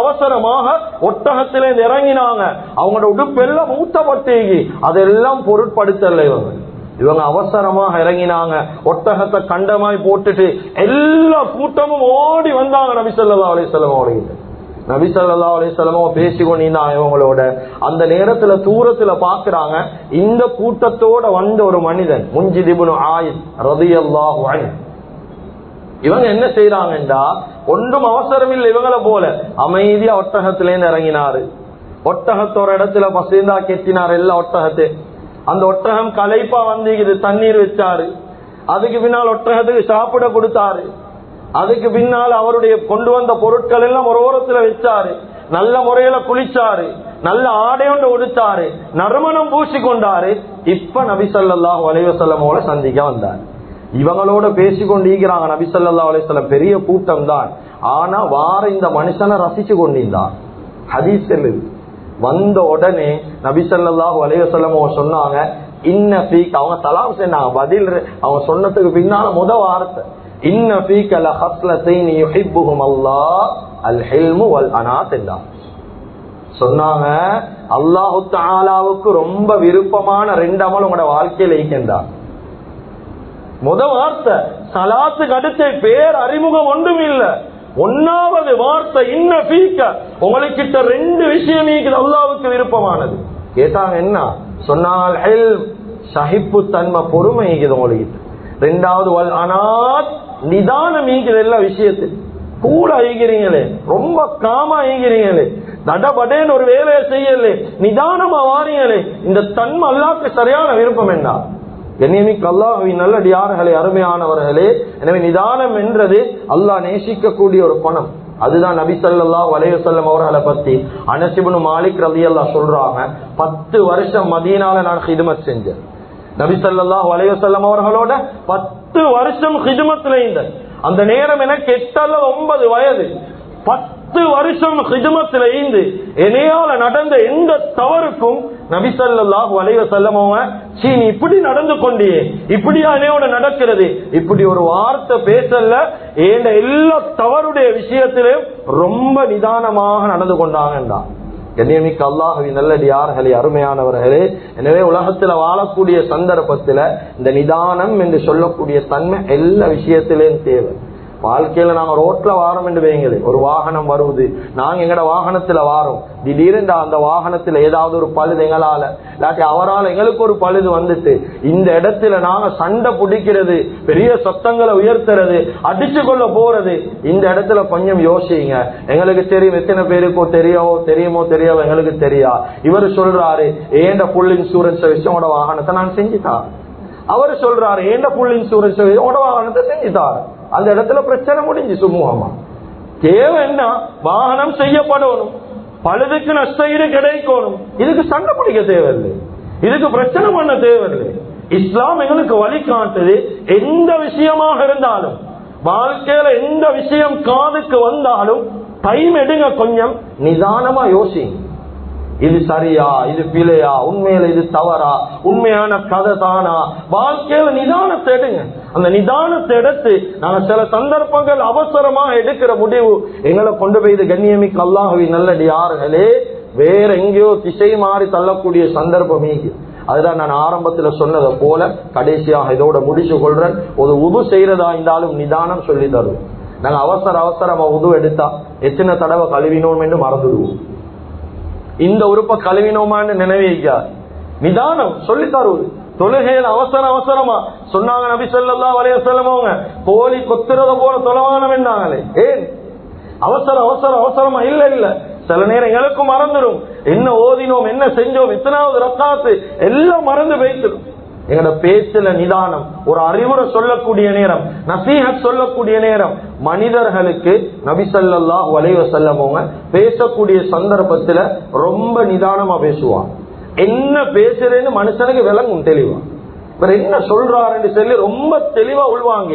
அவசரமாக ஒட்டகத்தில இறங்கினாங்க. அவங்களோட உடுப்பெல்லாம் ஊட்டப்பட்டேகி அதெல்லாம் பொருட்படுத்தல. இவங்க அவசரமாக இறங்கினாங்க, ஒட்டகத்தை கண்டமாய் போட்டுட்டு எல்லா கூட்டமும் ஓடி வந்தாங்க நபி ஸல்லல்லாஹு அலைஹி வஸல்லம் அவங்களுக்கு. நபி ஸல்லல்லாஹு அலைஹி வஸல்லம் பேசிக்கொண்டிருந்தாங்க இவங்களோட. அந்த நேரத்துல தூரத்துல பாக்குறாங்க, இந்த கூட்டத்தோட வந்த ஒரு மனிதன் முன்ஜித் இப்னு ஆயித் ரலியல்லாஹு அன்ஹு. இவங்க என்ன செய்யறாங்கடா, ஒன்றும் அவசரம் இல்லை, இவங்களை போல அமைதியா ஒட்டகத்திலேருந்து இறங்கினாரு. ஒட்டகத்தோட இடத்துல பசேந்தா கெட்டினார் எல்லா ஒட்டகத்தை. அந்த ஒட்டகம் களைப்பா வந்து இது தண்ணீர் வச்சாரு. அதுக்கு பின்னால் ஒட்டகத்துக்கு சாப்பிட கொடுத்தாரு. அதுக்கு பின்னால் அவருடைய கொண்டு வந்த பொருட்கள் எல்லாம் ஒரு ஓரத்துல வச்சாரு. நல்ல முறையில குளிச்சாரு, நல்ல ஆடையோண்டு உடுத்தாரு, நறுமணம் பூசி கொண்டாரு. இப்ப நபி ஸல்லல்லாஹு அலைஹி வஸல்லமோட சந்திக்க வந்தார். இவங்களோட பேசிக்கொண்டிருக்கிறாங்க. நபி ஸல்லல்லாஹு அலைஹி வஸல்லம் பெரிய கூட்டம் தான், ஆனா வார இந்த மனுஷனை ரசிச்சு கொண்டிருந்தார். ஹதீஸ் வந்த உடனே நபி ஸல்லல்லாஹு அலைஹி வஸல்லம் சொன்னாங்க, இன்ன ஃபீக், அவங்க சலாம் சொன்னாங்க பதில். அவங்க சொன்னதுக்கு பின்னால முத வார்த்தை, இன்ன ஃபீக லஹஸ்லத்தைன் யுஹிப்புஹும் அல்லாஹ் அல் ஹில்மு வல் அனாத் என்றார். சொன்னாங்க, அல்லாஹு தஆலாவுக்கு ரொம்ப விருப்பமான 2 அமல் உங்களோட வாழ்க்கையில இருக்கின்றார். முத வார்த்தை சலாத்துக்கு அடுத்த பேர் அறிமுகம் ஒன்றும் இல்லை. 1வது வார்த்தை இன்ன ஃபீக, உங்களுக்கிட்ட 2 விஷயம் இருக்குது அல்லாஹ்வுக்கு விருப்பமானது. கேட்டாங்க என்ன? சொன்னால் ஹில்ம், சஹிப்பு தன்மை, பொறுமை இருக்குது உங்களுக்கிட்ட. 2வது வல் அனாத், நிதானம் இருக்குது. எல்லா விஷயத்தில் கூட ஐகிறீங்களே, ரொம்ப காமா ஐகிறீங்களே, நடபடேன்னு ஒரு வேலையை செய்யலே, நிதானமா வாரீங்களே, இந்த தன்மை அல்லாஹ்வுக்கு சரியான விருப்பம் என்ன? கண்ணியமிக்க அல்லாஹ்வின் நல்லடியார்களே, அருமையானவர்களே, எனவே நிதானம் என்றது அல்லாஹ் நேசிக்கக்கூடிய ஒரு குணம். அதுதான் நபி ஸல்லல்லாஹு அலைஹி வஸல்லம் அவர்களை பத்தி அனஸ் இப்னு மாலிக் ரலியல்லாஹு சொல்றாங்க, 10 வருஷம் மதீனால நான் ஹிதமத் செஞ்சேன். நபி ஸல்லல்லாஹு அலைஹி வஸல்லம் அவர்களோட 10 வருஷம் ஹிதமத்ல இருந்தேன். அந்த நேரம் எனக்கு 8 அல்லது 9 வயது. 10 வருஷம் ஹிதமத்ல இருந்து என்னையால நடந்த எந்த தவறுக்கும் நபி ஸல்லல்லாஹு அலைஹி வஸல்லம் நீ இப்படி நடந்து கொண்டியே, இப்படியா என்னையோட நடக்கிறது, இப்படி ஒரு வார்த்தை பேசல. ஏண்ட எல்லா தவறுடைய விஷயத்திலும் ரொம்ப நிதானமாக நடந்து கொண்டாங்கண்டா. கண்ணியமிக்க அல்லாஹ்வின் நல்லடியார்களே, அருமையானவர்களே, எனவே உலகத்துல வாழக்கூடிய சந்தர்ப்பத்துல இந்த நிதானம் என்று சொல்லக்கூடிய தன்மை எல்லா விஷயத்திலேயும் தேவை. வாழ்க்கையில நாங்க ரோட்ல வாரோம் என்று வைங்களே, ஒரு வாகனம் வருவது, நாங்க எங்கட வாகனத்துல வாரோம், திடீரென்று அந்த வாகனத்துல ஏதாவது ஒரு பழுது எங்களால இல்லாட்டி அவரால் எங்களுக்கு ஒரு பழுது வந்துட்டு, இந்த இடத்துல நாங்க சண்டை பிடிக்கிறது, பெரிய சத்தங்களை உயர்த்துறது, அடிச்சு கொள்ள போறது, இந்த இடத்துல கொஞ்சம் யோசிங்க. எங்களுக்கு தெரியும், எத்தனை பேருக்கோ தெரியுமோ தெரியாமோ எங்களுக்கு தெரியா. இவர் சொல்றாரு, ஏண்ட புல் இன்சூரன்ஸ் வச்சு உங்களோட வாகனத்தை நான் செஞ்சுட்டார். அவர் சொல்றாரு, ஏண்ட புல் இன்சூரன்ஸ் வச்சு உங்களோட வாகனத்தை செஞ்சுட்டார். அந்த இடத்துல பிரச்சனை முடிஞ்சு சுமூகமா. தேவை என்ன? வாகனம் செய்யப்படணும், பழுதுக்கு நஷ்டஈடு கிடைக்கணும். இதுக்கு சண்டை பிடிக்க தேவையில்லை, இதுக்கு பிரச்சனை பண்ண தேவையில்லை. இஸ்லாம் எங்களுக்கு வழிகாட்டுது, எந்த விஷயமாக இருந்தாலும் வாழ்க்கையில எந்த விஷயம் காதுக்கு வந்தாலும் டைம் எடுங்க, கொஞ்சம் நிதானமா யோசிங்க. இது சரியா, இது பிழையா, உண்மையில இது தவறா, உண்மையான கதை தானா, வாழ்க்கையில நிதானத்தை எடுங்க. அந்த நிதானத்தை எடுத்து நாங்க சில சந்தர்ப்பங்கள் அவசரமா எடுக்கிற முடிவு எங்களை கொண்டு போய் கண்ணியமிக்க அல்லாஹ்வின் நல்லடியார்களே வேற எங்கேயோ திசை மாறி தள்ளக்கூடிய சந்தர்ப்பம். அதுதான் நான் ஆரம்பத்துல சொன்னதை போல கடைசியாக இதோட முடிச்சு கொள்றேன். ஒரு உது செய்யறதா இருந்தாலும் நிதானம் சொல்லி தருவோம். நாங்க அவசரமா உது எடுத்தா எத்தனை தடவை கழுவினோம் என்று மறந்துடுவோம். இந்த உறுப்பை கழுவினோமான்னு நினைவிக்கார். நிதானம் சொல்லி தருவது. தொழுகையில் அவசரமா சொன்னாங்க நபி ஸல்லல்லாஹு அலைஹி வஸல்லம், கோழி கொத்துறத போல தொழவானம் என்றாங்களே. ஏன் அவசரமா? இல்ல, சில நேரம் எங்களுக்கும் மறந்துடும். என்ன ஓதினோம், என்ன செஞ்சோம், எத்தனாவது ரக்காத்து எல்லாம் மறந்து வைத்திடும். எங்களோட பேச்சுல நிதானம், ஒரு அறிவுரை சொல்லக்கூடிய நேரம், நசீஹத் சொல்லக்கூடிய நேரம். மனிதர்களுக்கு நபி ஸல்லல்லாஹு அலைஹி வஸல்லம் பேசக்கூடிய சந்தர்ப்பத்துல ரொம்ப நிதானமா பேசுவான். என்ன பேசுறேன்னு மனுஷனுக்கு விளங்கும் தெளிவா. இவர் என்ன சொல்றாருன்னு சொல்லி ரொம்ப தெளிவா உள்வாங்க.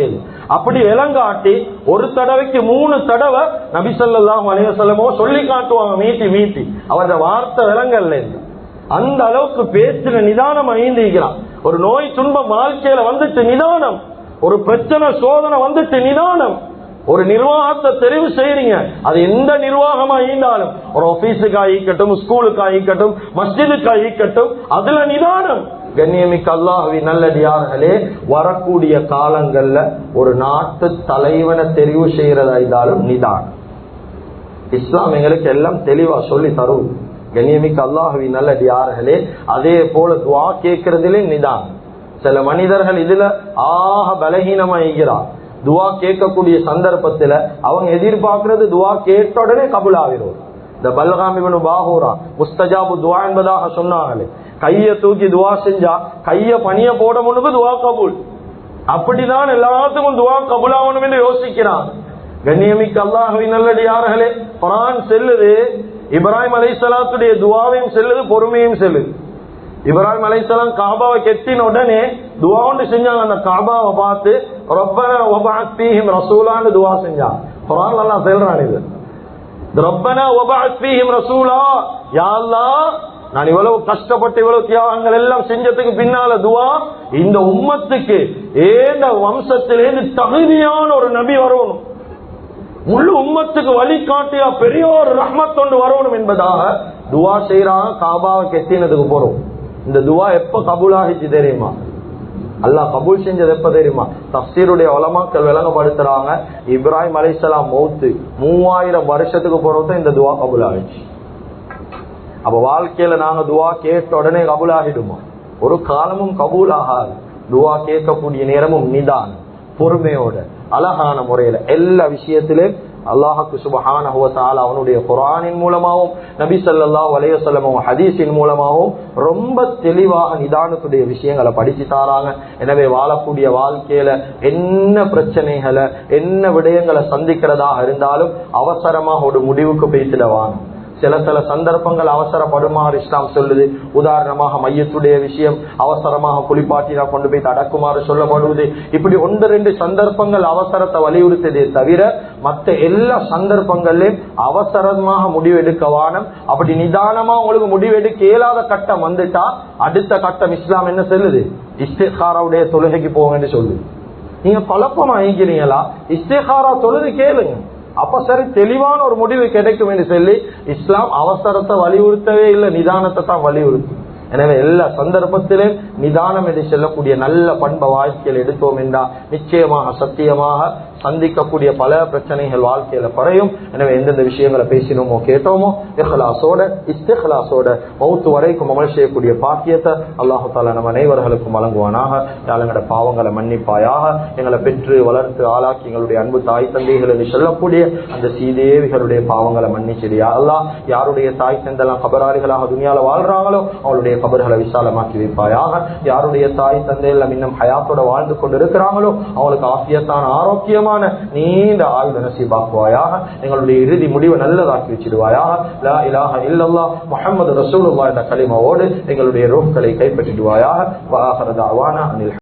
அப்படி விளங்காட்டி ஒரு தடவைக்கு 3 தடவை நபி ஸல்லல்லாஹு அலைஹி வஸல்லம் சொல்லி காட்டுவாங்க, மீட்டி அவரது வார்த்தை விளங்கல்ல. அந்த அளவுக்கு பேசுற நிதானம் ஐந்திக்கிறான். ஒரு நோய் துன்பம் வாழ்க்கையில வந்துட்டு நிதானம், ஒரு பிரச்சனை சோதனை வந்துட்டு நிதானம். ஒரு நிர்வாகத்தை தெரிவு செய்றீங்க, அது எந்த நிர்வாகமா இருந்தாலும், ஒரு ஆபீஸுக்கு ஆகிக்கட்டும், ஸ்கூலுக்கு ஆகிக்கட்டும், மஸ்ஜிதுக்கு ஆகிக்கட்டும், அதுல நிதானம். கண்ணியமிக்க அல்லாஹ்வின் நல்லடியார்களே, வரக்கூடிய காலங்கள்ல ஒரு நாட்டு தலைவனை தெரிவு செய்யறதா இருந்தாலும் நிதானம். இஸ்லாம் எங்களுக்கு எல்லாம் தெளிவா சொல்லி தரும். கண்ணியமிக்க அல்லாஹ்வின் நல்லடியார்களே, அதே போல துஆ கேட்கறதிலே நிதானம். சில மனிதர்கள் இதுல பலகீனமாகிறார். துஆ கேட்கக்கூடிய சந்தர்ப்பத்துல அவங்க எதிர்பார்க்கிறது துஆ கேட்ட உடனே கபூல் ஆகிரும். இந்த பல்காம் இப்னு பாஹூரா முஸ்தஜாபு துஆ என்பதாக சொன்னாங்களே, கைய தூக்கி துஆ செஞ்சா கைய பணிய போட முன்பு துஆ கபூல். அப்படிதான் எல்லாத்துக்கும் துஆ கபூல் ஆகணும் என்று யோசிக்கிறான். கண்ணியமிக்க அல்லாஹ்வின் நல்லடியார்களே, குர்ஆன் செல்லுது இப்ராஹிம் அலைஹிஸ்ஸலாத்துடைய துஆவையும் செல்லுது, பொறுமையும் செல்லுது. இப்ராஹிம் அலைஹிஸ்ஸலாம் காபாவை கெட்டின உடனே துஆ ஒன்று செஞ்சாங்க. அந்த காபாவை பார்த்து ரப்பனா வபஅத் ஃபீஹிம் ரசூலான்னு துஆ செஞ்சாங்க. குர்ஆன் அல்லாஹ் சொல்றான் இது, ரப்பனா வபஅத் ஃபீஹிம் ரசூலா, யா அல்லாஹ் நான் இவ்வளவு கஷ்டப்பட்டு இவ்வளவு தியாகங்கள் எல்லாம் செஞ்சதுக்கு பின்னால துஆ, இந்த உம்மத்துக்கு ஏந்த வம்சத்திலேருந்து தகுதியான ஒரு நபி வரணும், முழு உம்மத்துக்கு வழிகாட்டியா பெரிய ஒரு ரஹ்மத் கொண்டு வரணும் என்பதாக துஆ செய்யறாங்க. காபாவை கெட்டினதுக்கு போறோம். இந்த துஆ எப்ப கபூல் ஆகிச்சு தெரியுமா? அல்லாஹ் கபூல் செஞ்சது எப்ப தெரியுமா? தஃப்சீருடைய உலமாக்கள் விளங்கப்படுத்துறாங்க, இப்ராஹிம் அலைஹிஸ்ஸலாம் மௌத்து 3000 வருஷத்துக்கு போறத இந்த துஆ கபூல் ஆகிச்சு. அப்ப வாழ்க்கையில நாங்க துஆ கேட்ட உடனே கபூல் ஆகிடுமா? ஒரு காலமும் கபூல் ஆகாது. துஆ கேட்கக்கூடிய நேரமும் நிதானம், பொறுமையோட, அழகான முறையில எல்லா விஷயத்திலும் அல்லாஹ்வுக்கு சுப்ஹானஹு வ தஆலா அவனுடைய குர்ஆனின் மூலமாகவும் நபி ஸல்லல்லாஹு அலைஹி வஸல்லம் ஹதீஸின் மூலமாகவும் ரொம்ப தெளிவாக நிதானத்துடைய விஷயங்களை படிச்சு தாராங்க. எனவே வாழக்கூடிய வாழ்க்கையில என்ன பிரச்சனைகளை என்ன விடயங்களை சந்திக்கிறதாக இருந்தாலும் அவசரமாக ஒரு முடிவுக்கு பேசிடவாங்க. சில சந்தர்ப்பங்கள் அவசரப்படுமாறு இஸ்லாம் சொல்லுது. உதாரணமாக மையத்துடைய விஷயம் அவசரமாக குளிப்பாட்டினா கொண்டு போய் அடக்குமாறு சொல்லப்படுவது. இப்படி 1-2 சந்தர்ப்பங்கள் அவசரத்தை வலியுறுத்ததே தவிர மற்ற எல்லா சந்தர்ப்பங்களையும் அவசரமாக முடிவெடுக்கவானம். அப்படி நிதானமா உங்களுக்கு முடிவெடுக்க இயலாத கட்டம் வந்துட்டா அடுத்த கட்டம் இஸ்லாம் என்ன சொல்லுது? இஸ்திகாராவுடைய தொழுகைக்கு போங்கன்னு சொல்லுது. நீங்க குழப்பமா ஆகிக்கிறீங்களா? இஸ்திகாரா தொழுது கேளுங்க, அப்ப சரி தெளிவான ஒரு முடிவு கிடைக்கும் என்று சொல்லி இஸ்லாம் அவசரத்தை வலியுறுத்தவே இல்லை, நிதானத்தை தான் வலியுறுத்தும். எனவே எல்லா சந்தர்ப்பத்திலும் நிதானம் என்று சொல்லக்கூடிய நல்ல பண்பை வாழ்க்கையில் எடுத்தோம் என்றால் நிச்சயமாக சத்தியமாக சந்திக்கக்கூடிய பல பிரச்சனைகள் வாழ்க்கையில குறையும். எனவே எந்தெந்த விஷயங்களை பேசினோமோ கேட்டோமோ இஹ்லாஸோட இஸ்திக்லாஸோட மௌத்து வரைக்கும் அமல் செய்யக்கூடிய பாக்கியத்தை அல்லாஹ் தஆலா நம்ம அனைவர்களுக்கும் வழங்குவானாக. எங்களோட பாவங்களை மன்னிப்பாயாக. எங்களை பெற்று வளர்த்து ஆளாக்கி எங்களுடைய அன்பு தாய் தந்தைகள் என்று சொல்லக்கூடிய அந்த சீதேவிகளுடைய பாவங்களை மன்னிச்சிடியா அல்லாஹ். யாருடைய தாய் தந்தெல்லாம் கபராளிகளாக துனியால வாழ்றாங்களோ அவளுடைய கபர்களை விசாலமாக்கி வைப்பாயாக. யாருடைய தாய் தந்தை எல்லாம் இன்னும் ஹயாத்தோட வாழ்ந்து கொண்டு இருக்கிறாங்களோ அவங்களுக்கு ஆஃபியத்தான ஆரோக்கியமான நீண்ட ஆயுத நசீபாக்குவாயாக. எங்களுடைய இறுதி முடிவை நல்லதாக்கி வச்சிடுவாயாக. லா இலாஹ இல்லல்லாஹ் முஹம்மது ரசூலுல்லாஹ் என்ற கலிமாவோடு எங்களுடைய ரூஹ்களை கைப்பற்றிடுவாயாக. வ ஆகிரு தஅவானா அனில்